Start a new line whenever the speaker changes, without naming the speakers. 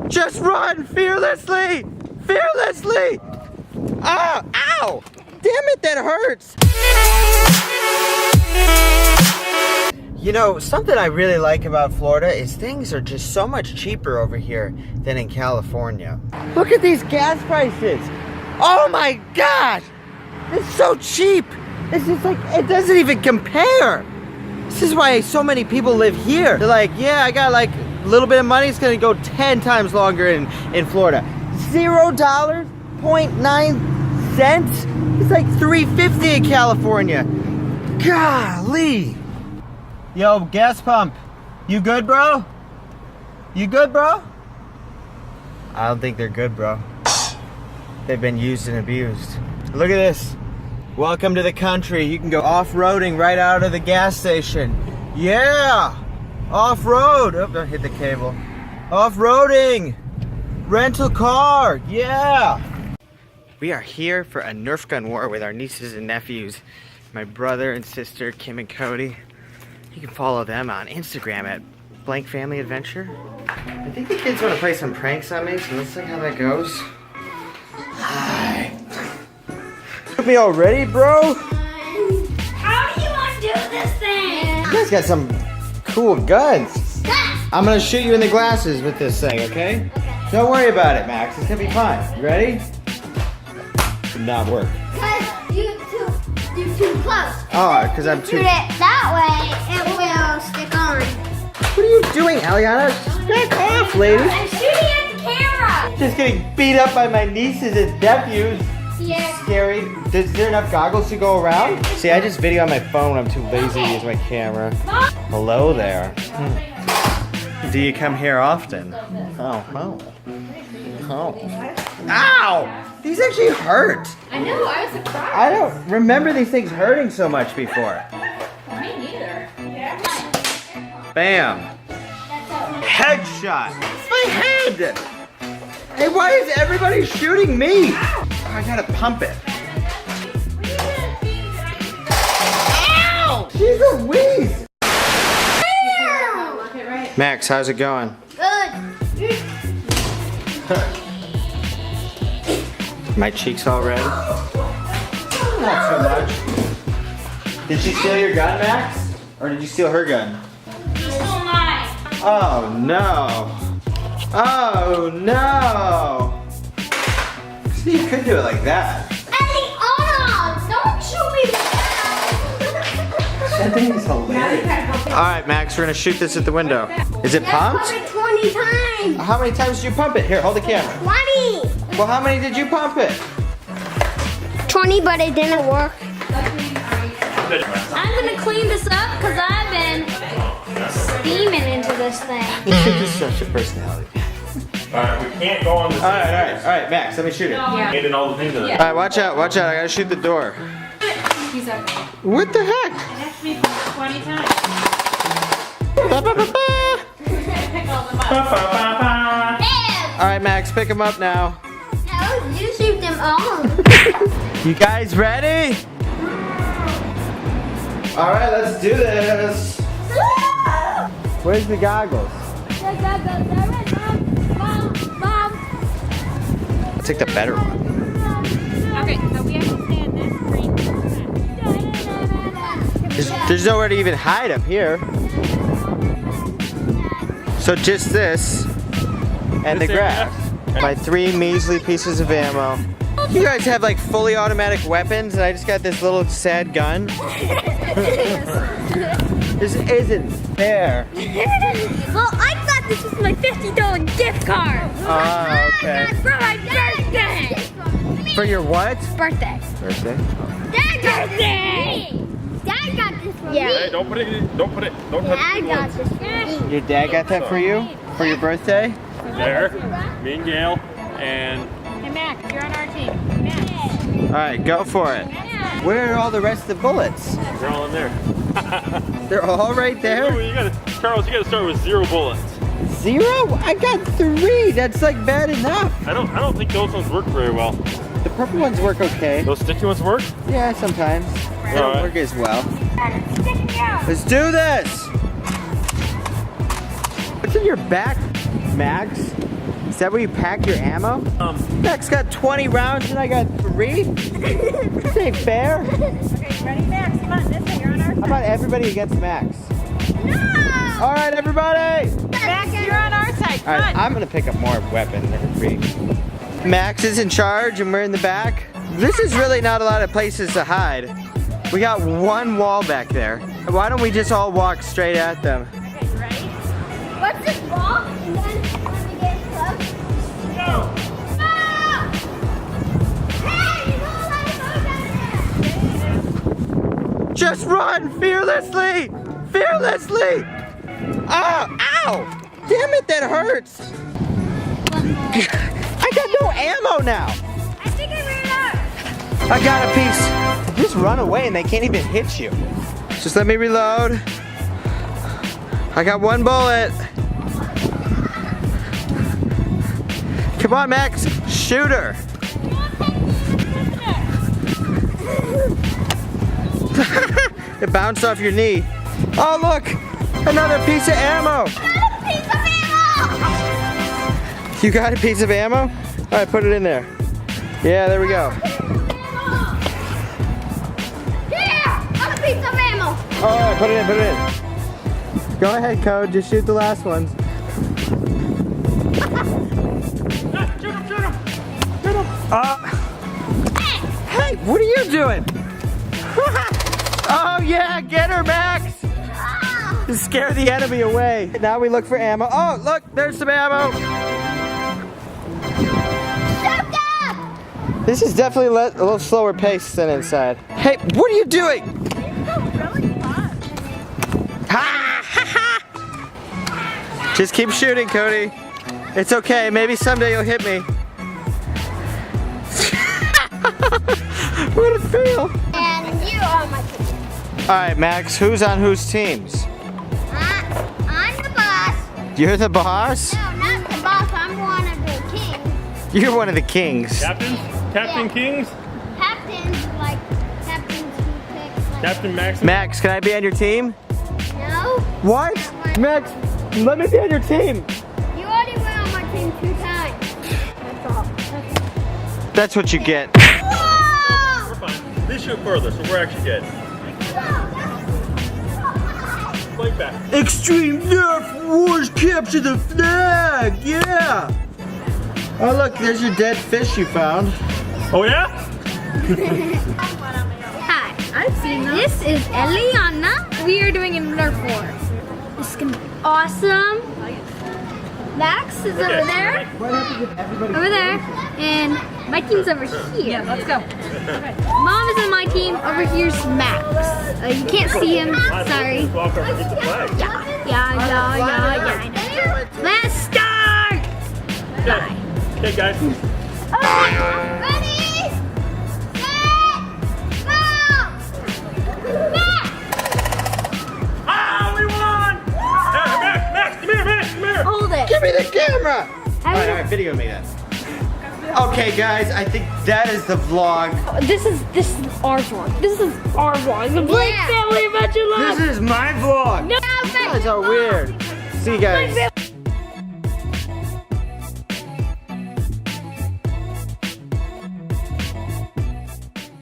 Just run fearlessly! Fearlessly! Oh, ow! Damn it, that hurts! You know, something I really like about Florida is things are just so much cheaper over here than in California. Look at these gas prices! Oh my gosh! It's so cheap! It's just like, it doesn't even compare! This is why so many people live here. They're like, yeah, I got like a little bit of money, it's gonna go 10 times longer in Florida. $0, 0.9 cents? It's like $3.50 in California. Golly! Yo, gas pump, you good, bro? You good, bro? I don't think they're good, bro. They've been used and abused. Look at this. Welcome to the country. You can go off-roading right out of the gas station. Yeah! Off-road. Oh, don't hit the cable. Off-roading. Rental car. Yeah! We are here for a Nerf gun war with our nieces and nephews. My brother and sister, Kim and Cody. You can follow them on Instagram at Blank Family Adventure. I think the kids want to play some pranks on me, so let's see how that goes. Hi. Took me already, bro?
How do you want to do this thing?
You guys got some cool guns. I'm gonna shoot you in the glasses with this thing, okay? Don't worry about it, Max. It's gonna be fine. You ready? Did not work.
Because you're too close.
Oh, because I'm too...
Shoot it that way, it will stick on.
What are you doing, Aliana? Back off, lady.
I'm shooting at the camera.
Just getting beat up by my nieces and nephews.
Yeah.
Scary. Is there enough goggles to go around? See, I just video on my phone when I'm too lazy to use my camera. Hello there. Do you come here often? Oh. Ow! These actually hurt.
I know, I was surprised.
I don't remember these things hurting so much before.
Me neither.
Bam. Headshot. My head. Hey, why is everybody shooting me? Oh, I gotta pump it. Ow! She's a wheeze. Max, how's it going?
Good.
My cheeks all red? Not so much. Did she steal your gun, Max? Or did you steal her gun? Oh no. Oh no. See, you could do it like that.
Don't shoot me.
That thing is hilarious. Alright, Max, we're gonna shoot this at the window. Is it pumped?
Pump it 20 times.
How many times did you pump it? Here, hold the camera.
20.
Well, how many did you pump it?
20, but it didn't work.
I'm gonna clean this up because I've been steaming into this thing.
This is such a personality.
Alright, we can't go on this.
Alright, Max, let me shoot it.
Handing all the things in it.
Alright, watch out, I gotta shoot the door.
He's okay.
What the heck?
It has to be 20 times. Pick all them up.
Alright, Max, pick them up now.
No, you shoot them all.
You guys ready? Alright, let's do this. Where's the goggles? Let's take the better one.
Okay, so we have to stand this green.
There's nowhere to even hide up here. So just this and the grass. My 3 measly pieces of ammo. You guys have like fully automatic weapons and I just got this little sad gun. This isn't fair.
Well, I thought this was my $50 gift card.
Oh, okay.
For my birthday.
For your what?
Birthday.
Birthday?
Dad got this. Dad got this for me.
Hey, don't touch
Dad
the
got
ones.
this for me.
Your dad got that for you? For your birthday?
There, me and Gail, and
Hey Max, you're on our team. Max.
Alright, go for it. Where are all the rest of the bullets?
they're all in there.
They're all right there?
Charles, you gotta start with 0 bullets.
0? I got 3. That's like bad enough.
I don't think those ones work very well.
The purple ones work okay.
Those sticky ones work?
Yeah, sometimes. They don't
Alright.
work as well. Let's do this! What's in your back, Max? Is that where you pack your ammo? Max got 20 rounds and I got 3? This ain't fair.
Okay, ready, Max? Come on, this way. You're on our
How
side.
about everybody against Max?
No!
All right, everybody.
Max, you're on our side. Come
All right,
on.
I'm gonna pick up more weapons. Max is in charge and we're in the back. This is really not a lot of places to hide. We got one wall back there. Why don't we just all walk straight at them?
Okay, you ready?
What's this ball? And then when we get close.
Go.
Ah! Hey, you don't let it go down there.
Just run fearlessly! Fearlessly! Oh, ow! Damn it, that hurts! I got no ammo now!
I think I ran out.
I got a piece. Just run away and they can't even hit you. Just let me reload. I got one bullet. Come on, Max. Shoot her. It bounced off your knee. Oh, look. Another piece of ammo.
Another piece of ammo.
You got a piece of ammo? All right, put it in there. Yeah, there we go.
Yeah, another piece of ammo.
All right, put it in, put it in. Go ahead, Code. Just shoot the last ones.
Shoot him!
Hey, what are you doing? Oh yeah, get her, Max! Just scare the enemy away. Now we look for ammo. Oh, look, there's some ammo.
Shoot them.
This is definitely a little slower pace than inside. Hey, what are you doing? Ha, ha, ha. Just keep shooting, Cody. It's okay, maybe someday you'll hit me. What a fail.
And you are my team.
All right, Max, who's on whose teams?
I'm the boss.
You're the boss?
No, not the boss. I'm one of the kings.
You're one of the kings.
Captain? Captain
Yeah.
Kings?
Captains, like captains who pick. Like,
Captain Max?
Max, can I be on your team?
No,
What? Max, let me be on your team.
you already went on my team 2 times. That's all.
That's what you get.
Whoa!
We're fine. They shoot further, so we're actually good. Flag back.
Extreme Nerf Wars capture the flag, yeah! Oh look, there's your dead fish you found.
Oh yeah?
Hi, I've seen this. This is Eliana. We are doing a Nerf war. This is gonna be awesome. Max is over there. Over there. And my team's over here.
Yeah, let's go.
Mom is on my team. Over here's Max. You can't see him. Sorry.
Walk over and get the flag.
Yeah. Let's start.
Okay. Okay, guys.
Ready? Set! Go! Max!
Ah, we won! Max, come here, Max, come here!
Hold it.
Give me the camera! Alright, video me that. Okay guys, I think that is the vlog.
This is our vlog. This is our vlog. The Blake
Yeah.
Family Adventure Vlog.
This is my vlog.
No,
You guys are weird. See you guys.